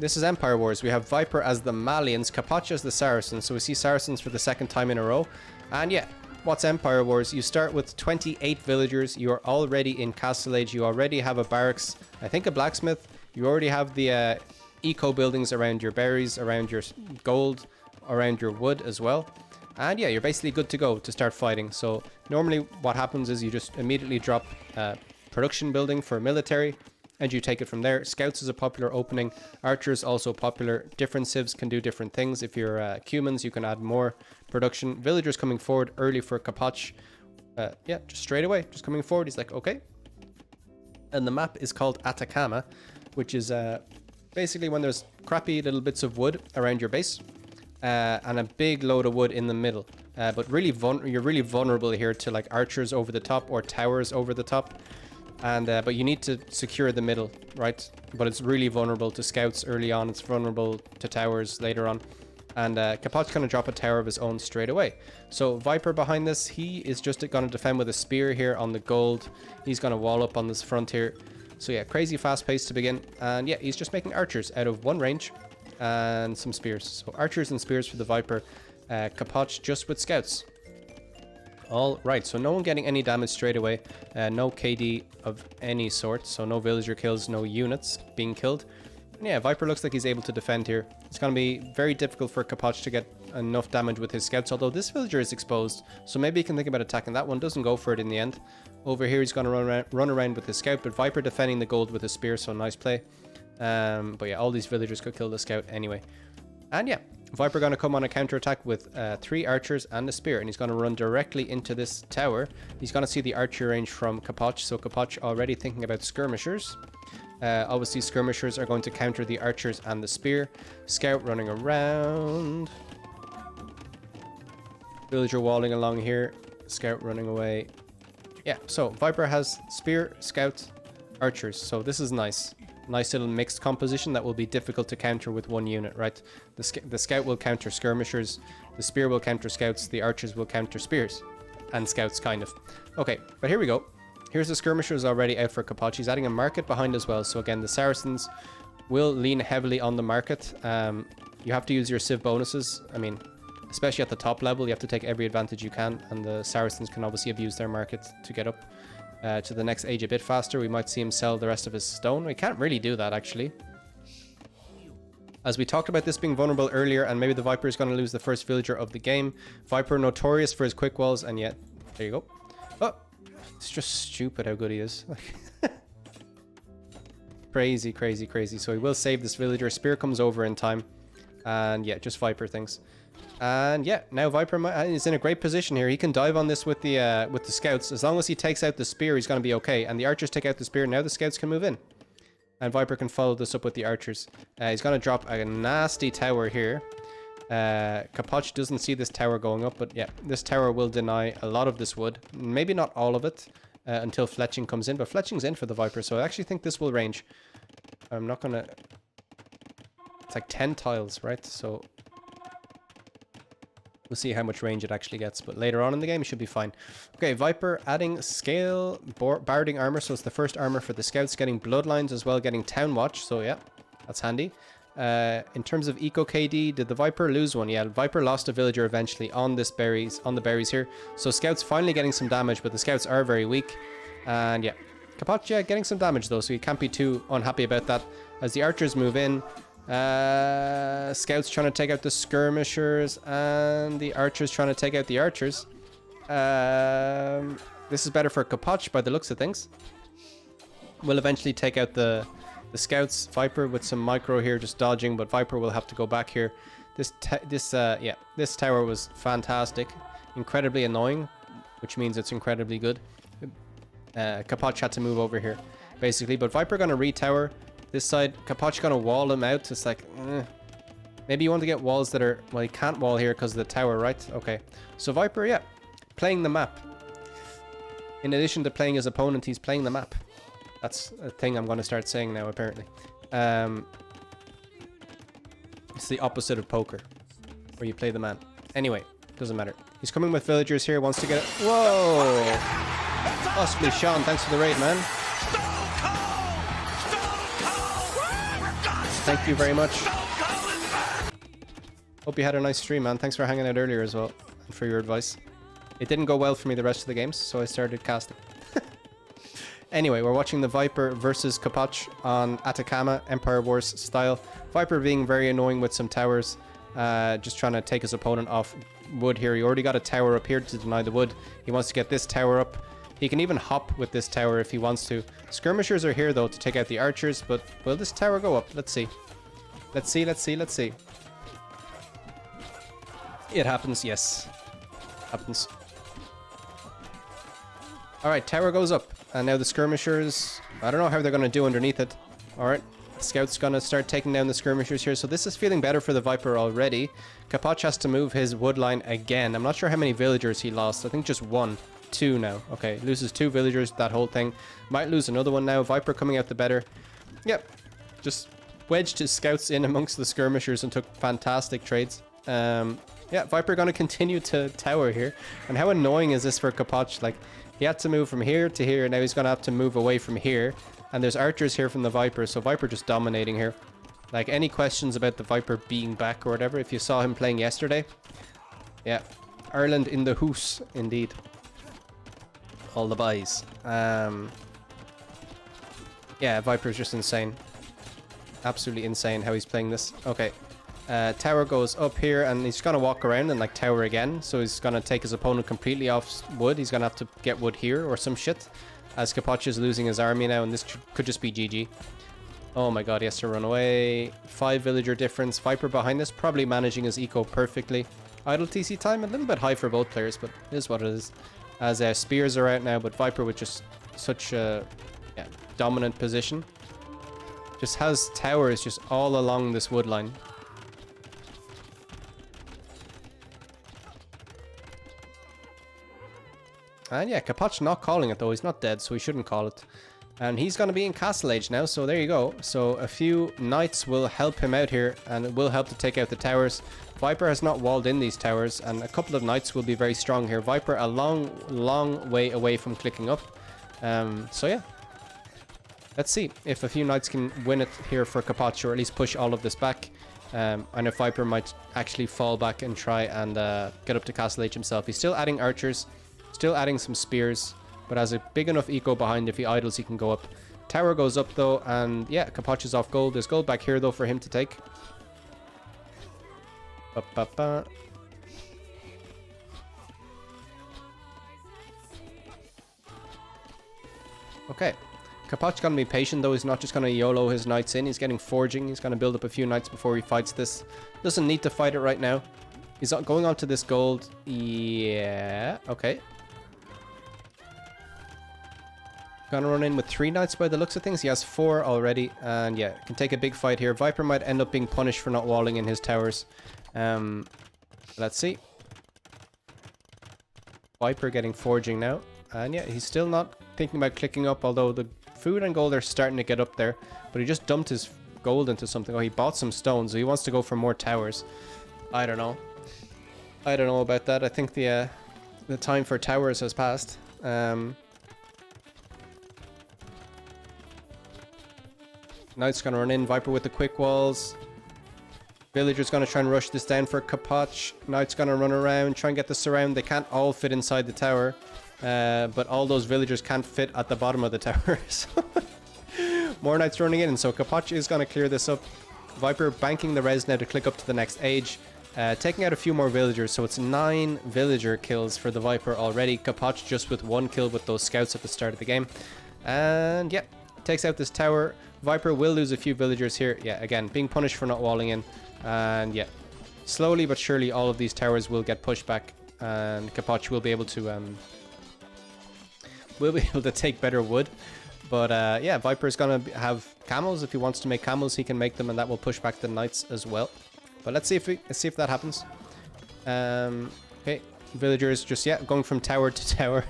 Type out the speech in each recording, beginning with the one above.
this is Empire Wars. We have Viper as the Malians, Capoch as the Saracens. So we see Saracens for the second time in a row. And yeah, what's Empire Wars? You start with 28 villagers. You are already in Castle Age. You already have a barracks, I think a blacksmith. You already have the eco buildings around your berries, around your gold, around your wood as well. And yeah, you're basically good to go to start fighting. So normally what happens is you just immediately drop production building for military and you take it from there. Scouts is a popular opening. Archers also popular. Different civs can do different things. If you're Cumans, you can add more production. Villagers coming forward early for Capoch. Yeah, just straight away, just coming forward. He's like, okay. And the map is called Atacama, which is basically when there's crappy little bits of wood around your base. And a big load of wood in the middle, but really you're really vulnerable here to like archers over the top or towers over the top, and but you need to secure the middle, right? But it's really vulnerable to scouts early on. It's vulnerable to towers later on, and Capoch's gonna drop a tower of his own straight away. So Viper behind this, he is just gonna defend with a spear here on the gold. He's gonna wall up on this front here. So yeah, crazy fast pace to begin, and yeah, he's just making archers out of one range. And some spears. So archers and spears for the Viper. Capoch just with scouts. All right, so no one getting any damage straight away. No KD of any sort. So no villager kills, no units being killed. And yeah, Viper looks like he's able to defend here. It's going to be very difficult for Capoch to get enough damage with his scouts, although this villager is exposed. So maybe he can think about attacking that one. Doesn't go for it in the end. Over here, he's going to run around with his scout, but Viper defending the gold with his spear, so nice play. But yeah, all these villagers could kill the scout anyway. And yeah, Viper gonna come on a counterattack with 3 archers and a spear, and he's gonna run directly into this tower. He's gonna see the archer range from Capoch, so Capoch already thinking about skirmishers. Obviously skirmishers are going to counter the archers and the spear. Scout running around. Villager walling along here. Scout running away. Yeah, so Viper has spear, scout, archers, so this is nice. Nice little mixed composition that will be difficult to counter with one unit, right? The scout will counter skirmishers, the spear will counter scouts, the archers will counter spears and scouts, kind of. Okay, but here we go. Here's the skirmishers already out for Capoch. He's adding a market behind as well. So again, the Saracens will lean heavily on the market. You have to use your civ bonuses. I mean, especially at the top level, you have to take every advantage you can, and the Saracens can obviously abuse their market to get up to the next age a bit faster. We might see him sell the rest of his stone. We can't really do that, actually. As we talked about this being vulnerable earlier, and maybe the Viper is going to lose the first villager of the game. Viper notorious for his quick walls, and yet, there you go. Oh, it's just stupid how good he is. Crazy, crazy, crazy. So he will save this villager. Spear comes over in time. And yeah, just Viper things. And yeah, now Viper is in a great position here. He can dive on this with the scouts. As long as he takes out the spear, he's going to be okay. And the archers take out the spear. Now the scouts can move in. And Viper can follow this up with the archers. He's going to drop a nasty tower here. Capoch doesn't see this tower going up. But yeah, this tower will deny a lot of this wood. Maybe not all of it until fletching comes in. But fletching's in for the Viper. So I actually think this will range. I'm not going to... It's like 10 tiles, right? So... We'll see how much range it actually gets, but later on in the game it should be fine. Okay, Viper adding scale barding armor, so it's the first armor for the scouts, getting bloodlines as well, getting town watch, so yeah, that's handy. In terms of eco KD, did the Viper lose one? Yeah, Viper lost a villager eventually on the berries here, so scouts finally getting some damage, but the scouts are very weak. And yeah, Capoch, yeah, getting some damage though, so you can't be too unhappy about that. As the archers move in, scouts trying to take out the skirmishers and the archers trying to take out the archers. This is better for Capoch by the looks of things. We'll eventually take out the scouts. Viper with some micro here just dodging, but Viper will have to go back here. This tower was fantastic, incredibly annoying, which means it's incredibly good. Capoch had to move over here basically, but Viper gonna retower this side. Capoch gonna wall him out. It's like, maybe you want to get walls that are, well, he can't wall here because of the tower, right? Okay, so Viper, yeah, playing the map. In addition to playing his opponent, he's playing the map. That's a thing I'm going to start saying now, apparently. It's the opposite of poker, where you play the man. Anyway, doesn't matter. He's coming with villagers here, wants to get it. Whoa! Possibly Sean, thanks for the raid, man. Thank you very much. Hope you had a nice stream, man. Thanks for hanging out earlier as well, and for your advice. It didn't go well for me the rest of the games, so I started casting. Anyway, we're watching the Viper versus Capoch on Atacama, Empire Wars style. Viper being very annoying with some towers, just trying to take his opponent off wood here. He already got a tower up here to deny the wood. He wants to get this tower up. He can even hop with this tower if he wants to. Skirmishers are here though to take out the archers, but will this tower go up? Let's see. Let's see, let's see, let's see. It happens, yes. Happens. Alright, tower goes up. And now the skirmishers, I don't know how they're going to do underneath it. Alright, Scout's going to start taking down the skirmishers here. So this is feeling better for the Viper already. Capoch has to move his wood line again. I'm not sure how many villagers he lost. I think just one. Two now. Okay, loses 2 villagers, that whole thing. Might lose another one now. Viper coming out the better. Yep, just wedged his scouts in amongst the skirmishers and took fantastic trades. Yeah, Viper going to continue to tower here. And how annoying is this for Capoch? Like, he had to move from here to here. Now he's going to have to move away from here. And there's archers here from the Viper. So Viper just dominating here. Like, any questions about the Viper being back or whatever? If you saw him playing yesterday. Yeah, Ireland in the hoose, indeed. All the buys. Yeah, Viper's just insane. Absolutely insane how he's playing this. Okay. Tower goes up here and he's going to walk around and like tower again. So he's going to take his opponent completely off wood. He's going to have to get wood here or some shit. As Capoch is losing his army now and this could just be GG. Oh my god, he has to run away. 5 villager difference. Viper behind us, probably managing his eco perfectly. Idle TC time, a little bit high for both players, but it is what it is. As spears are out now, but Viper with just such a dominant position. Just has towers just all along this wood line. And yeah, Capoch not calling it though. He's not dead, so he shouldn't call it. And he's going to be in Castle Age now, so there you go. So a few knights will help him out here, and it will help to take out the towers. Viper has not walled in these towers, and a couple of knights will be very strong here. Viper a long way away from clicking up. So yeah. Let's see if a few knights can win it here for Capoch, or at least push all of this back. And if Viper might actually fall back and try and get up to Castle Age himself. He's still adding archers. Still adding some spears, but has a big enough eco behind. If he idles, he can go up. Tower goes up though, and yeah, Capoch is off gold. There's gold back here though for him to take. Okay, Capoch gonna be patient though. He's not just gonna YOLO his knights in. He's getting forging. He's gonna build up a few knights before he fights this. Doesn't need to fight it right now. He's going on to this gold. Yeah, okay. Gonna run in with 3 knights by the looks of things. He has 4 already, and yeah, can take a big fight here. Viper might end up being punished for not walling in his towers. Let's see. Viper getting forging now, and yeah, he's still not thinking about clicking up, although the food and gold are starting to get up there. But he just dumped his gold into something. Oh, he bought some stones, so he wants to go for more towers. I don't know. I don't know about that. I think the time for towers has passed. Knight's gonna run in. Viper with the quick walls. Villager's gonna try and rush this down for Capoch. Knight's gonna run around, try and get the surround. They can't all fit inside the tower, but all those villagers can't fit at the bottom of the tower. So more knights running in, and so Capoch is gonna clear this up. Viper banking the res now to click up to the next age. Taking out a few more villagers, so it's 9 villager kills for the Viper already. Capoch just with 1 kill with those scouts at the start of the game. And yeah, takes out this tower. Viper will lose a few villagers here. Yeah, again, being punished for not walling in. And yeah, slowly but surely all of these towers will get pushed back, and Capoch will be able to take better wood. But yeah, Viper is gonna have camels. If he wants to make camels, he can make them, and that will push back the knights as well. But let's see if that happens. Okay, villagers just going from tower to tower.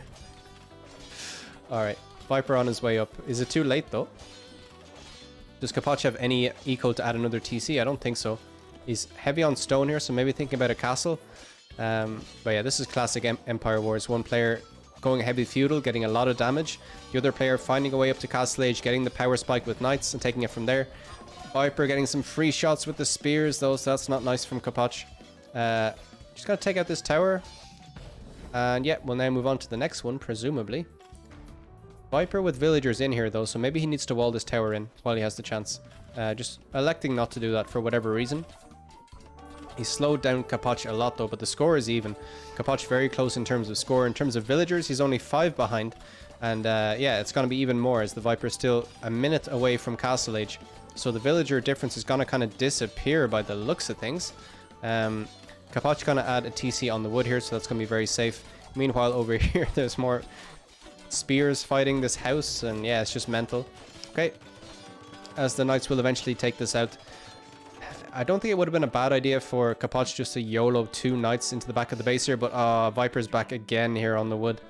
All right, Viper on his way up. Is it too late though? Does Capoch have any eco to add another TC? I don't think so. He's heavy on stone here, so maybe thinking about a castle. But yeah, this is classic Empire Wars. One player going heavy feudal, getting a lot of damage. The other player finding a way up to Castle Age, getting the power spike with knights and taking it from there. Viper getting some free shots with the spears, though, so that's not nice from Capoch. Just gotta take out this tower. And yeah, we'll now move on to the next one, presumably. Viper with villagers in here, though, so maybe he needs to wall this tower in while he has the chance. Just electing not to do that for whatever reason. He slowed down Capoch a lot, though, but the score is even. Capoch very close in terms of score. In terms of villagers, he's only 5 behind. And yeah, it's going to be even more as the Viper's still a minute away from Castle Age. So the villager difference is going to kind of disappear by the looks of things. Capoch going to add a TC on the wood here, so that's going to be very safe. Meanwhile, over here, there's more spears fighting this house, and yeah, it's just mental. Okay, as the knights will eventually take this out. I don't think it would have been a bad idea for Capoch just to YOLO 2 knights into the back of the base here, but Viper's back again here on the wood.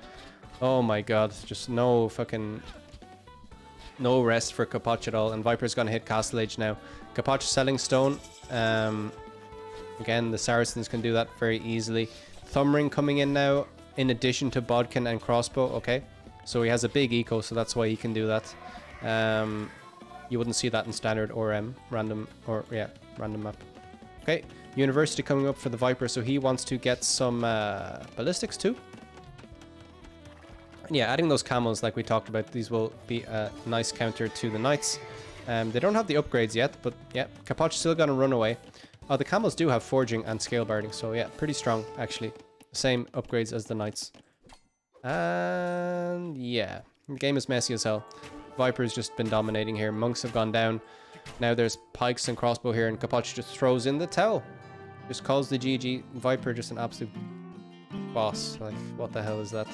Oh my god, just no rest for Capoch at all, and Viper's gonna hit Castle Age now. Capoch selling stone. Again, the Saracens can do that very easily. Thumbring coming in now, in addition to Bodkin and Crossbow. Okay, so he has a big eco, so that's why he can do that. You wouldn't see that in standard or random map. Okay, University coming up for the Viper, so he wants to get some ballistics too. And yeah, adding those camels like we talked about, these will be a nice counter to the knights. They don't have the upgrades yet, but yeah, Capoch still gonna run away. Oh, the camels do have forging and scale barding, so yeah, pretty strong actually. Same upgrades as the knights. And yeah, the game is messy as hell. Viper's just been dominating here. Monks have gone down. Now there's pikes and crossbow here, and Capoch just throws in the towel. Just calls the GG. Viper just an absolute boss. Like, what the hell is that?